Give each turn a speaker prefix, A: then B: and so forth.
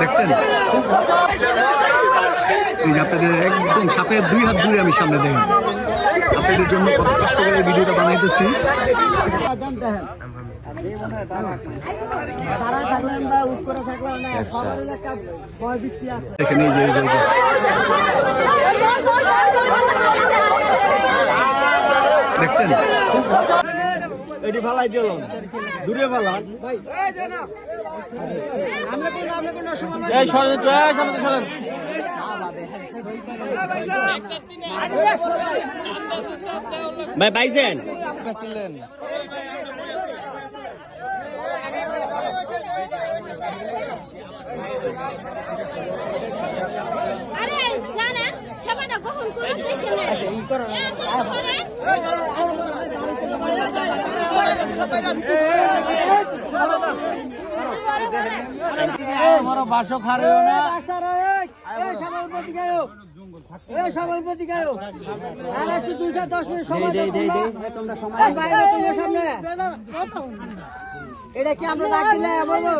A: দেখছেন এই যে আপনাদের একদম সাপের 2 হাত দূরে আমি সামনে দেখেন আপনাদের জন্য কত কষ্ট করে ভিডিওটা বানাইতেছি। দেখেন এই যে দেখছেন এটি ফালাই দিল দূরে ফালান ভাই
B: ভাই পাইছেন
C: আরে জানেন সেবাটা কখন করে দেখেন এই করো
B: বড় বাসো খারেও না
D: এই সবার প্রতি গায়ো এই সবার প্রতি গায়ো আর একটু 2-10 মিনিট সময় দাও তোমরা সময় বাইরে তোমার সামনে এটা কি আমরা ডাক দিলে বলবো